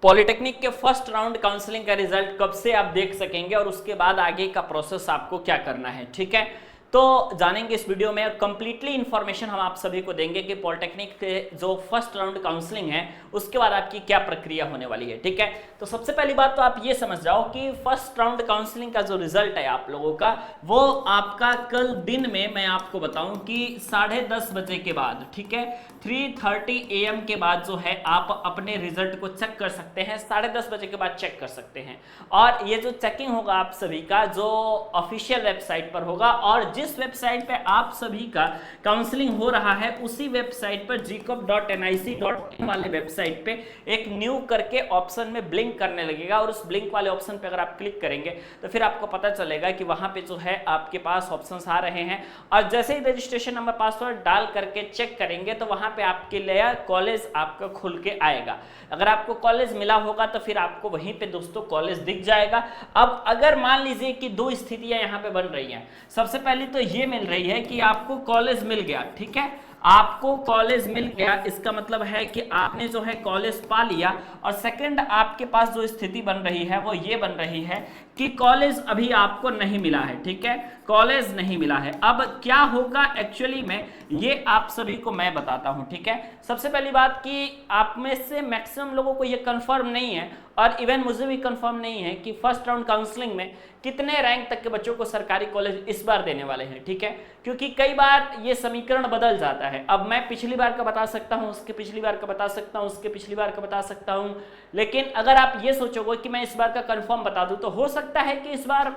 Polytechnic के first round counselling का result कब से आप देख सकेंगे और उसके बाद आगे का प्रोसेस आपको क्या करना है, ठीक है। तो जानेंगे इस वीडियो में और कंप्लीटली इंफॉर्मेशन हम आप सभी को देंगे कि पॉलिटेक्निक के जो फर्स्ट राउंड काउंसलिंग है उसके बाद आपकी क्या प्रक्रिया होने वाली है, ठीक है। तो सबसे पहली बात तो आप ये समझ जाओ कि फर्स्ट राउंड काउंसलिंग का जो रिजल्ट है आप लोगों का वो आपका कल दिन में मैं आपको बताऊं कि 10:30 बजे के बाद, ठीक है, 3:30 AM के बाद जो है आप अपने रिजल्ट को चेक कर सकते हैं। 10:30 बजे के बाद चेक कर सकते हैं और ये जो चेकिंग होगा आप सभी का जो ऑफिशियल वेबसाइट पर होगा और जिस वेबसाइट पे आप सभी का काउंसलिंग हो रहा है उसी वेबसाइट पर gcop.nic.in वाले वेबसाइट पे एक न्यू करके ऑप्शन में ब्लिंक करने लगेगा और उस ब्लिंक वाले ऑप्शन पे अगर आप क्लिक करेंगे तो फिर आपको पता चलेगा कि वहां पे जो है आपके पास ऑप्शंस आ रहे हैं और जैसे ही रजिस्ट्रेशन नंबर पासवर्ड डाल करके चेक करेंगे तो वहां पे आपके लिए कॉलेज आपका खुल के आएगा। अगर आपको कॉलेज मिला होगा तो फिर आपको वहीं पे दोस्तों कॉलेज दिख जाएगा। अब अगर मान लीजिए कि दो स्थितियां यहाँ पे बन रही हैं, सबसे पहले तो ये मिल रही है कि आपको कॉलेज मिल गया, ठीक है, आपको कॉलेज मिल गया, इसका मतलब है कि आपने जो है कॉलेज पा लिया। और सेकंड आपके पास जो स्थिति बन रही है वो ये बन रही है कि कॉलेज अभी आपको नहीं मिला है, ठीक है, कॉलेज नहीं मिला है। अब क्या होगा एक्चुअली में ये आप सभी को मैं बताता हूं, ठीक है। सबसे पहली बात कि आप में से मैक्सिमम लोगों को ये कंफर्म नहीं है और इवन मुझे भी कंफर्म नहीं है कि फर्स्ट राउंड काउंसलिंग में कितने रैंक तक के बच्चों को सरकारी कॉलेज इस बार देने वाले हैं, ठीक है, क्योंकि कई बार ये समीकरण बदल जाता है। अब मैं पिछली बार का बता सकता हूं, उसके पिछली बार का बता सकता हूं, उसके पिछली बार का बता सकता हूं, लेकिन अगर आप ये सोचोगे कि मैं इस बार का कंफर्म बता दूं तो हो सकता है कि इस बार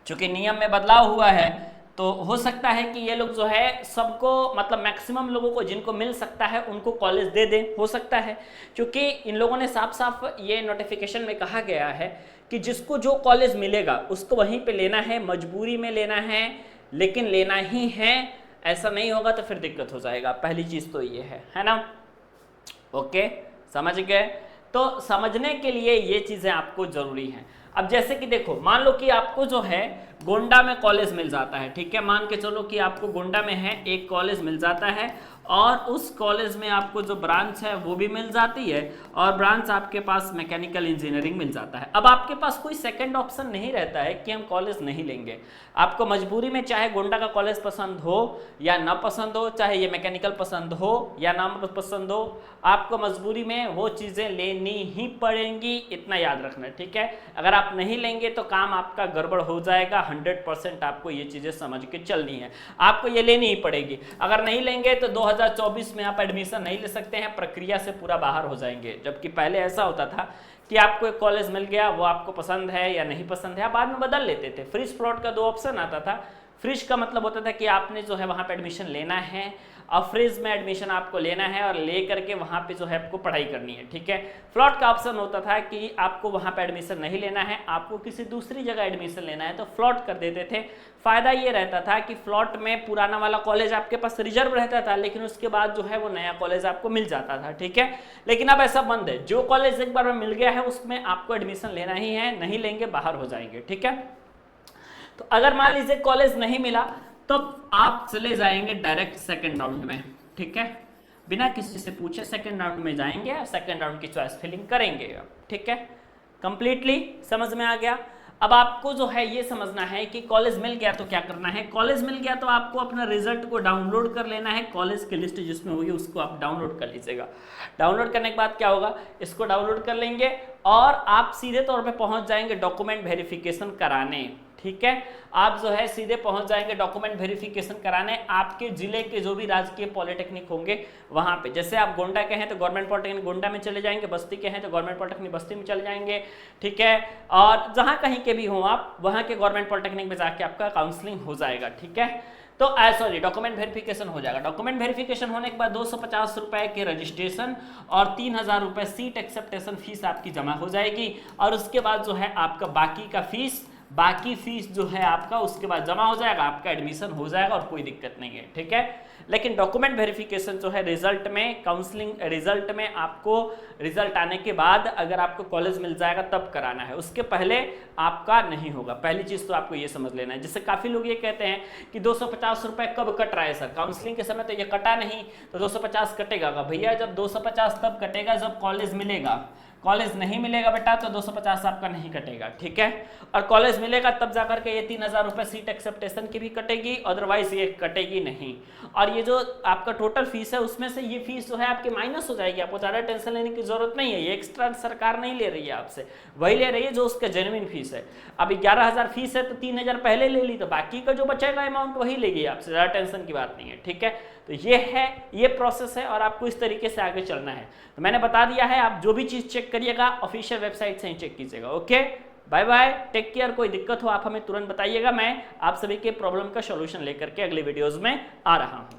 चूंकि नियम में बदलाव हुआ है तो हो सकता है कि ये लोग जो है सबको मतलब मैक्सिमम लोगों को जिनको मिल सकता है उनको कॉलेज दे दें, हो सकता है, क्योंकि इन लोगों ने साफ साफ ये नोटिफिकेशन में कहा गया है कि जिसको जो कॉलेज मिलेगा उसको वहीं पे लेना है, मजबूरी में लेना है, लेकिन लेना ही है। ऐसा नहीं होगा तो फिर दिक्कत हो जाएगा। पहली चीज तो ये है ना, ओके, समझ गए। तो समझने के लिए ये चीजें आपको जरूरी हैं। अब जैसे कि देखो, मान लो कि आपको जो है गोंडा में कॉलेज मिल जाता है, ठीक है, मान के चलो कि आपको गोंडा में है एक कॉलेज मिल जाता है और उस कॉलेज में आपको जो ब्रांच है वो भी मिल जाती है और ब्रांच आपके पास मैकेनिकल इंजीनियरिंग मिल जाता है। अब आपके पास कोई सेकंड ऑप्शन नहीं रहता है कि हम कॉलेज नहीं लेंगे। आपको मजबूरी में चाहे गोंडा का कॉलेज पसंद हो या ना पसंद हो, चाहे ये मैकेनिकल पसंद हो या ना पसंद हो, आपको मजबूरी में वो चीज़ें लेनी ही पड़ेंगी, इतना याद रखना, ठीक है। अगर आप नहीं लेंगे तो काम आपका गड़बड़ हो जाएगा। 100% आपको ये चीज़ें समझ के चलनी है, आपको ये लेनी ही पड़ेगी। अगर नहीं लेंगे तो 2024 में आप एडमिशन नहीं ले सकते हैं, प्रक्रिया से पूरा बाहर हो जाएंगे। जबकि पहले ऐसा होता था कि आपको एक कॉलेज मिल गया, वो आपको पसंद है या नहीं पसंद है, आप बाद में बदल लेते थे। फ्रीज फ्लॉट का 2 ऑप्शन आता था। फ्रीज का मतलब होता था कि आपने जो है वहाँ पे एडमिशन लेना है और फ्रीज में एडमिशन आपको लेना है और ले करके वहाँ पे जो है आपको पढ़ाई करनी है, ठीक है। फ्लॉट का ऑप्शन होता था कि आपको वहाँ पे एडमिशन नहीं लेना है, आपको किसी दूसरी जगह एडमिशन लेना है, तो फ्लॉट कर देते थे। फायदा ये रहता था कि फ्लॉट में पुराना वाला कॉलेज आपके पास रिजर्व रहता था, लेकिन उसके बाद जो है वो नया कॉलेज आपको मिल जाता था, ठीक है। लेकिन अब ऐसा बंद है, जो कॉलेज एक बार में मिल गया है उसमें आपको एडमिशन लेना ही है, नहीं लेंगे बाहर हो जाएंगे, ठीक है। तो अगर मान लीजिए कॉलेज नहीं मिला तो आप चले जाएंगे डायरेक्ट सेकंड राउंड में, ठीक है, बिना किसी से पूछे सेकंड राउंड में जाएंगे और सेकंड राउंड की चॉइस फिलिंग करेंगे, ठीक है। कंप्लीटली समझ में आ गया। अब आपको जो है ये समझना है कि कॉलेज मिल गया तो क्या करना है। कॉलेज मिल गया तो आपको अपना रिजल्ट को डाउनलोड कर लेना है। कॉलेज की लिस्ट जिसमें होगी उसको आप डाउनलोड कर लीजिएगा। डाउनलोड करने के बाद क्या होगा, इसको डाउनलोड कर लेंगे और आप सीधे तौर पे पहुंच जाएंगे डॉक्यूमेंट वेरिफिकेशन कराने, ठीक है। आप जो है सीधे पहुंच जाएंगे डॉक्यूमेंट वेरिफिकेशन कराने आपके जिले के जो भी राजकीय पॉलिटेक्निक होंगे वहां पे। जैसे आप गोंडा के हैं तो गवर्नमेंट पॉलिटेक्निक गोंडा में चले जाएंगे, बस्ती के हैं तो गवर्नमेंट पॉलिटेक्निक बस्ती में चले जाएंगे, ठीक है। और जहां कहीं के भी हो आप वहां के गवर्नमेंट पॉलिटेक्निक में जाके आपका काउंसलिंग हो जाएगा, ठीक है। तो सॉरी, डॉक्यूमेंट वेरिफिकेशन हो जाएगा। डॉक्यूमेंट वेरिफिकेशन होने के बाद 250 रुपए के रजिस्ट्रेशन और 3000 रुपए सीट एक्सेप्टेशन फीस आपकी जमा हो जाएगी और उसके बाद जो है आपका बाकी फीस जो है आपका उसके बाद जमा हो जाएगा, आपका एडमिशन हो जाएगा और कोई दिक्कत नहीं है, ठीक है। लेकिन डॉक्यूमेंट वेरिफिकेशन जो है रिजल्ट में, काउंसलिंग रिजल्ट में आपको रिजल्ट आने के बाद अगर आपको कॉलेज मिल जाएगा तब कराना है, उसके पहले आपका नहीं होगा। पहली चीज तो आपको ये समझ लेना है। जैसे काफी लोग ये कहते हैं कि 250 रुपए कब कट रहा है सर, काउंसलिंग के समय तो ये कटा नहीं, तो 250 कटेगा। भैया जब 250 तब कटेगा जब कॉलेज मिलेगा, कॉलेज नहीं मिलेगा बेटा तो 250 आपका नहीं कटेगा, ठीक है। और कॉलेज मिलेगा तब जाकर के ये 3000 रुपये सीट एक्सेप्टेशन की भी कटेगी, अदरवाइज ये कटेगी नहीं। और ये जो आपका टोटल फीस है उसमें से ये फीस जो है आपकी माइनस हो जाएगी, आपको ज़्यादा टेंशन लेने की जरूरत नहीं है, ये एक्स्ट्रा सरकार नहीं ले रही है आपसे, वही ले रही है जो उसका जेन्युइन फीस है। अब 11,000 फीस है तो 3,000 पहले ले ली, तो बाकी का जो बचेगा अमाउंट वही लेगी आपसे, ज़्यादा टेंशन की बात नहीं है, ठीक है। तो ये है, ये प्रोसेस है और आपको इस तरीके से आगे चलना है। तो मैंने बता दिया है, आप जो भी चीज़ चेक करिएगा ऑफिशियल वेबसाइट से ही चेक कीजिएगा। Okay, bye bye, take care. कोई दिक्कत हो आप हमें तुरंत बताइएगा, मैं आप सभी के प्रॉब्लम का सॉल्यूशन लेकर के अगले वीडियोस में आ रहा हूँ।